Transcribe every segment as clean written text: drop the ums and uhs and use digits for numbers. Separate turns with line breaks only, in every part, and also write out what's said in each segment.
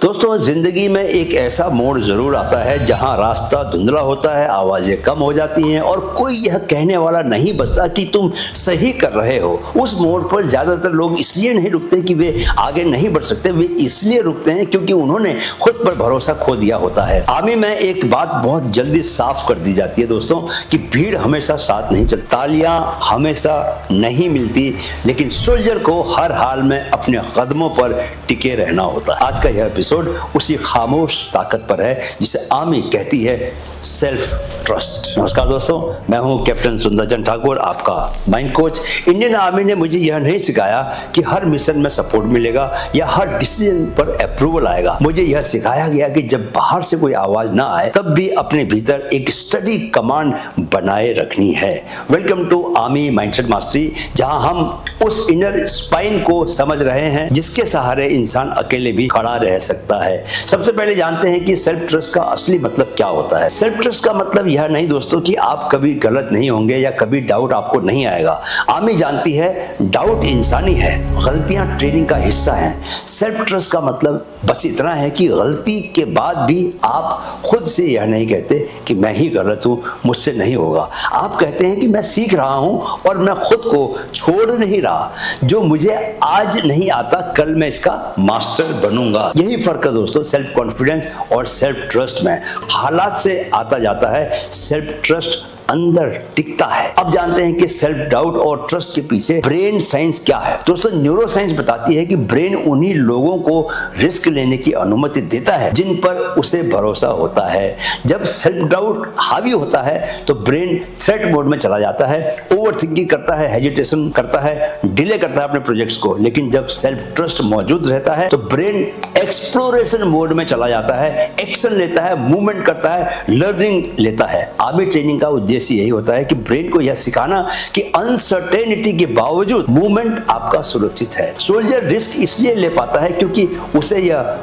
दोस्तों, जिंदगी में एक ऐसा मोड़ जरूर आता है जहां रास्ता धुंधला होता है, आवाजें कम हो जाती हैं और कोई यह कहने वाला नहीं बचता कि तुम सही कर रहे हो। उस मोड़ पर ज्यादातर लोग इसलिए नहीं रुकते कि वे आगे नहीं बढ़ सकते, वे इसलिए रुकते हैं क्योंकि उन्होंने खुद पर भरोसा खो दिया होता है। आर्मी में एक बात बहुत जल्दी साफ कर दी जाती है दोस्तों कि भीड़ हमेशा साथ नहीं चलती, तालियां हमेशा नहीं मिलती, लेकिन सोल्जर को हर हाल में अपने कदमों पर टिके रहना होता है। आज का यह एपिसोड उसी खामोश ताकत पर है जिसे आर्मी कहती है सेल्फ ट्रस्ट। नमस्कार दोस्तों, मैं हूं कैप्टन सुंदरचंद ठाकुर, आपका माइंड कोच। इंडियन आर्मी ने मुझे यह नहीं सिखाया कि हर मिशन में सपोर्ट मिलेगा या हर डिसीजन पर अप्रूवल आएगा। मुझे यह सिखाया गया कि जब बाहर से कोई आवाज ना आए तब भी अपने भीतर एक स्टडी कमांड बनाए रखनी है। Welcome to army mindset mastery, जहां हम उस इनर स्पाइन को समझ रहे हैं जिसके सहारे इंसान अकेले भी खड़ा रह सकता है। सबसे पहले जानते हैं कि सेल्फ ट्रस्ट का असली मतलब क्या होता है। सेल्फ ट्रस्ट का मतलब यह नहीं दोस्तों कि आप कभी गलत नहीं होंगे या कभी डाउट आपको नहीं आएगा। आर्मी जानती है डाउट इंसानी है, गलतियां ट्रेनिंग का हिस्सा हैं। सेल्फ ट्रस्ट का मतलब बस इतना है कि गलती के बाद भी आप खुद से यह नहीं कहते कि मैं ही गलत हूं, मुझसे नहीं होगा। आप कहते हैं कि मैं सीख रहा हूं और मैं खुद को छोड़ नहीं रहा। जो मुझे आज नहीं आता कल मैं इसका मास्टर बनूंगा। यही फर्क है दोस्तों सेल्फ कॉन्फिडेंस और सेल्फ ट्रस्ट में। हालात से आता जाता है, सेल्फ ट्रस्ट अंदर टिकता है। अब जानते हैं कि सेल्फ डाउट और ट्रस्ट के पीछे ब्रेन साइंस क्या है। दोस्तों, न्यूरो साइंस बताती है कि ब्रेन उन्हीं लोगों को रिस्क लेने की अनुमति देता है जिन पर उसे भरोसा होता है। जब सेल्फ डाउट हावी होता है तो ब्रेन थ्रेट मोड में चला जाता है, ओवर थिंकिंग करता है, हेजिटेशन करता है, डिले करता है अपने प्रोजेक्ट्स को। लेकिन जब सेल्फ ट्रस्ट मौजूद रहता है तो ब्रेन एक्सप्लोरेशन मोड में चला जाता है, एक्शन लेता है, मूवमेंट करता है, लर्निंग लेता है। आर्मी ट्रेनिंग का उद्देश्य यही होता है कि ब्रेन को यह सिखाना कि अनसर्टेनिटी के बावजूद मूवमेंट आपका सुरक्षित है। सोल्जर रिस्क इसलिए ले पाता है क्योंकि उसे यह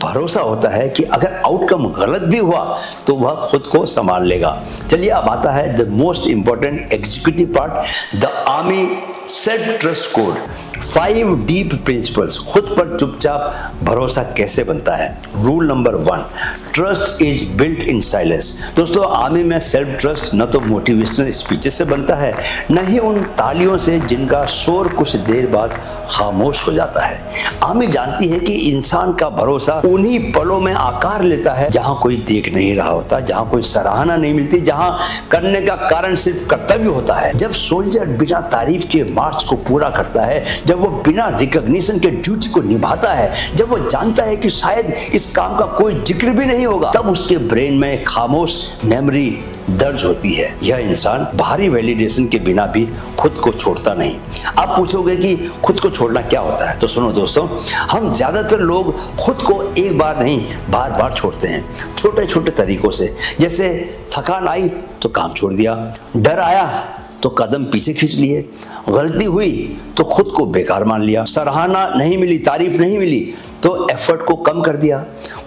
भरोसा होता है कि अगर आउटकम गलत भी हुआ तो वह खुद को संभाल लेगा। चलिए अब आता है the most important executive part, the army self trust code. 5 deep principles. खुद पर चुपचाप भरोसा कैसे बनता है। Rule number 1, trust is built in silence. दोस्तों, आर्मी में सेल्फ ट्रस्ट न तो मोटिवेशनल स्पीचेस से बनता है, न ही उन तालियों से जिनका शोर कुछ देर बाद खामोश हो जाता है। आर्मी जानती है कि इंसान का भरोसा उन्हीं पलों में आकार लेता है जहां कोई देख नहीं रहा होता, जहां कोई सराहना नहीं मिलती, जहां करने का कारण सिर्फ कर्तव्य होता है। जब सोल्जर बिना तारीफ के मार्च को पूरा करता है, जब वो बिना रिकॉग्निशन के ड्यूटी को निभाता है, जब वो जानता है कि शायद इस काम का कोई जिक्र भी नहीं होगा, तब उसके ब्रेन में खामोश मेमोरी दर्ज होती है। यह इंसान बाहरी वैलिडेशन के बिना भी खुद को छोड़ता नहीं। आप पूछोगे कि खुद को छोड़ना क्या होता है, तो सुनो दोस्तों, हम ज्यादातर लोग खुद को एक बार नहीं बार बार छोड़ते हैं, छोटे छोटे तरीकों से। जैसे थकान आई तो काम छोड़ दिया, डर आया तो कदम पीछे खींच लिए, गलती हुई तो खुद को बेकार मान लिया, सराहना नहीं मिली, तारीफ नहीं मिली तो एफर्ट को कम कर दिया,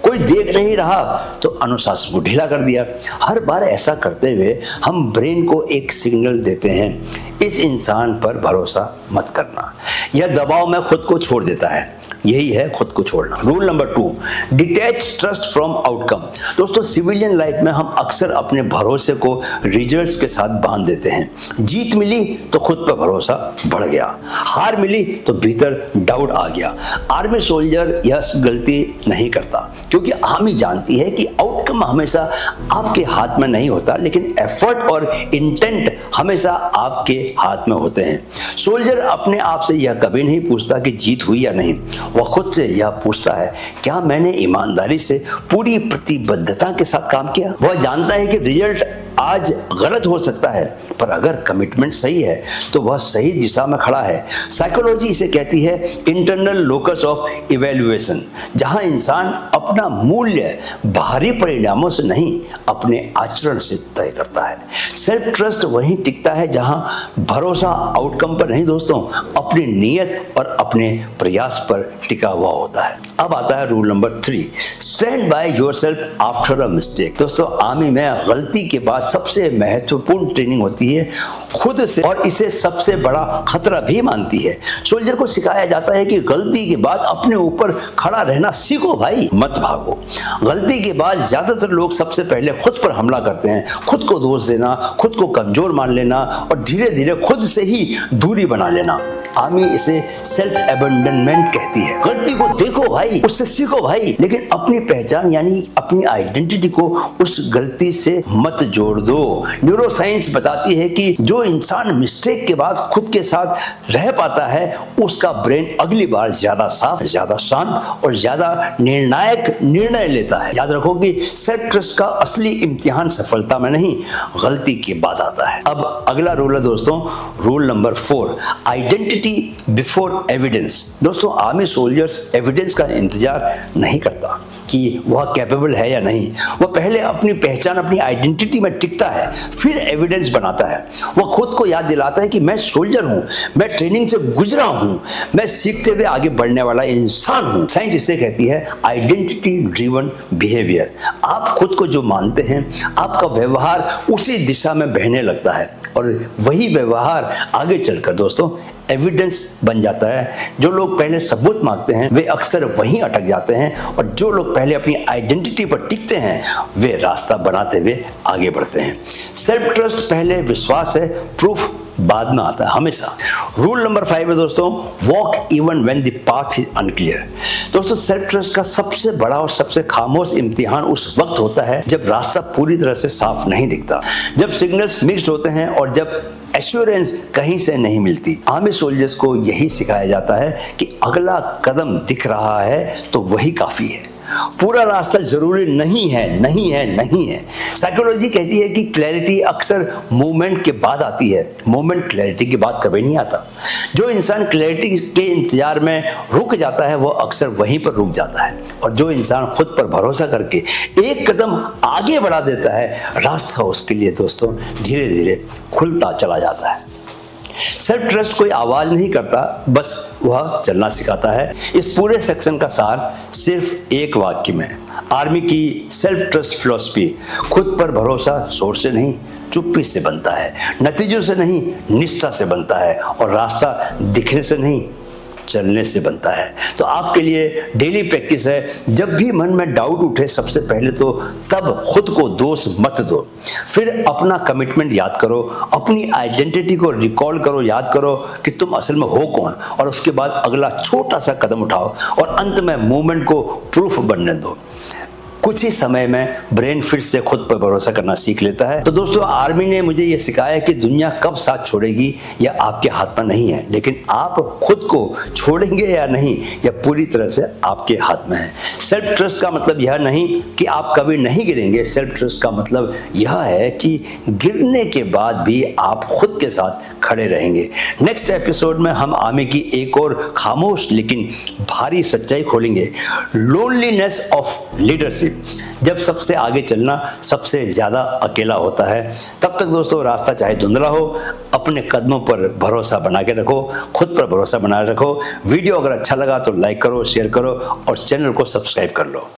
कोई देख नहीं रहा तो अनुशासन को ढीला कर दिया। हर बार ऐसा करते हुए हम ब्रेन को एक सिग्नल देते हैं, इस इंसान पर भरोसा मत करना। यह दबाव में खुद को छोड़ देता है। यही है खुद को छोड़ना। Rule number 2, detach trust from outcome. दोस्तों, सिविलियन लाइफ में हम अक्सर अपने भरोसे को रिजल्ट्स के साथ बांध देते हैं। जीत मिली तो खुद पर भरोसा बढ़ गया, हार मिली तो भीतर डाउट आ गया। आर्मी सोल्जर यह गलती नहीं करता क्योंकि आर्मी जानती है कि आउटकम हमेशा आपके हाथ में नहीं होता, लेकिन एफर्ट और इंटेंट हमेशा आपके हाथ में होते हैं। सोल्जर अपने आप से यह कभी नहीं पूछता कि जीत हुई या नहीं, वह खुद से यह पूछता है क्या मैंने ईमानदारी से पूरी प्रतिबद्धता के साथ काम किया। वह जानता है कि रिजल्ट आज गलत हो सकता है, पर अगर कमिटमेंट सही है तो वह सही दिशा में खड़ा है। साइकोलॉजी इसे कहती है इंटरनल लोकस ऑफ इवैल्यूएशन, जहां इंसान अपना मूल्य बाहरी परिणामों से नहीं, अपने आचरण से तय करता है। सेल्फ ट्रस्ट वहीं टिकता है जहां भरोसा आउटकम पर नहीं दोस्तों, अपनी नीयत और अपने प्रयास पर टिका हुआ होता है। अब आता है rule number 3, stand by yourself after a mistake. दोस्तों आर्मी में गलती के बाद सबसे महत्वपूर्ण ट्रेनिंग होती है खुद से, और इसे सबसे बड़ा खतरा भी मानती है। सोल्जर को सिखाया जाता है कि गलती के बाद अपने ऊपर खड़ा रहना सीखो भाई, मत भागो। गलती के बाद ज्यादातर लोग सबसे पहले खुद पर हमला करते हैं, खुद को दोष देना, खुद को कमजोर मान लेना और धीरे धीरे खुद से ही दूरी बना लेना। आर्मी इसे सेल्फ अबैंडनमेंट कहती है। गलती को देखो भाई, उससे सीखो भाई, लेकिन अपनी पहचान यानी अपनी आइडेंटिटी को उस गलती से मत जोड़ दो। न्यूरोसाइंस बताती है कि जो इंसान मिस्टेक के बाद खुद के साथ रह पाता है उसका ब्रेन अगली बार ज्यादा साफ, ज्यादा शांत और ज्यादा निर्णायक निर्णय लेता है। याद रखो कि सेल्फ ट्रस्ट का असली इम्तिहान सफलता में नहीं, गलती के बाद आता है। अब अगला रूल है दोस्तों, rule number 4, identity before evidence. दोस्तों आर्मी सोल्जर्स एविडेंस का इंतजार नहीं करता कि वह कैपेबल है या नहीं, वह पहले अपनी पहचान, अपनी आइडेंटिटी में टिकता है, फिर एविडेंस बनाता है। वह खुद को याद दिलाता है कि मैं सोल्जर हूं, मैं ट्रेनिंग से गुजरा हूं, मैं सीखते हुए आगे बढ़ने वाला इंसान हूं। साइंस इसे कहती है आइडेंटिटी ड्रिवन बिहेवियर। आप खुद को जो मानते हैं, आपका व्यवहार उसी दिशा में बहने लगता है और वही व्यवहार आगे चलकर दोस्तों एविडेंस बन जाता है। जो लोग पहले सबूत मांगते हैं वे अक्सर वहीं अटक जाते हैं, और जो लोग पहले अपनी आइडेंटिटी पर टिकते हैं वे रास्ता बनाते हुए आगे बढ़ते हैं। सेल्फ ट्रस्ट पहले विश्वास है, प्रूफ बाद में आता है हमेशा। रूल नंबर 5 है दोस्तों, walk even when the path is unclear. दोस्तों सेल्फ ट्रस्ट का सबसे बड़ा और सबसे खामोश इम्तिहान उस वक्त होता है जब रास्ता पूरी तरह से साफ नहीं दिखता, जब सिग्नल्स मिक्स्ड होते हैं और जब एश्योरेंस कहीं से नहीं मिलती। आर्मी सोल्जर्स को यही सिखाया जाता है कि अगला कदम दिख रहा है तो वही काफी है, पूरा रास्ता जरूरी नहीं है, नहीं है, नहीं है। साइकोलॉजी कहती है कि क्लैरिटी अक्सर मूवमेंट के बाद आती है, मूवमेंट क्लैरिटी के बाद कभी नहीं आता। जो इंसान क्लैरिटी के इंतजार में रुक जाता है वो अक्सर वहीं पर रुक जाता है, और जो इंसान खुद पर भरोसा करके एक कदम आगे बढ़ा देता है, रास्ता उसके लिए दोस्तों धीरे धीरे खुलता चला जाता है। सेल्फ ट्रस्ट कोई आवाज नहीं करता, बस वह चलना सिखाता है। इस पूरे सेक्शन का सार सिर्फ एक वाक्य में। आर्मी की सेल्फ ट्रस्ट फिलॉसफी, खुद पर भरोसा शोर से नहीं, चुप्पी से बनता है, नतीजों से नहीं, निष्ठा से बनता है, और रास्ता दिखने से नहीं, चलने से बनता है। तो आपके लिए डेली प्रैक्टिस है, जब भी मन में डाउट उठे सबसे पहले तो तब खुद को दोष मत दो, फिर अपना कमिटमेंट याद करो, अपनी आइडेंटिटी को रिकॉल करो, याद करो कि तुम असल में हो कौन, और उसके बाद अगला छोटा सा कदम उठाओ और अंत में मूवमेंट को प्रूफ बनने दो। कुछ ही समय में ब्रेन फिर से खुद पर भरोसा करना सीख लेता है। तो दोस्तों आर्मी ने मुझे ये सिखाया कि दुनिया कब साथ छोड़ेगी यह आपके हाथ में नहीं है, लेकिन आप खुद को छोड़ेंगे या नहीं यह पूरी तरह से आपके हाथ में है। सेल्फ ट्रस्ट का मतलब यह नहीं कि आप कभी नहीं गिरेंगे, सेल्फ ट्रस्ट का मतलब यह है कि गिरने के बाद भी आप खुद के साथ खड़े रहेंगे। नेक्स्ट एपिसोड में हम आर्मी की एक और खामोश लेकिन भारी सच्चाई खोलेंगे, लोनलीनेस ऑफ लीडरशिप। जब सबसे आगे चलना सबसे ज्यादा अकेला होता है। तब तक दोस्तों रास्ता चाहे धुंधला हो, अपने कदमों पर भरोसा बना के रखो, खुद पर भरोसा बनाए रखो। वीडियो अगर अच्छा लगा तो लाइक करो, शेयर करो और चैनल को सब्सक्राइब कर लो।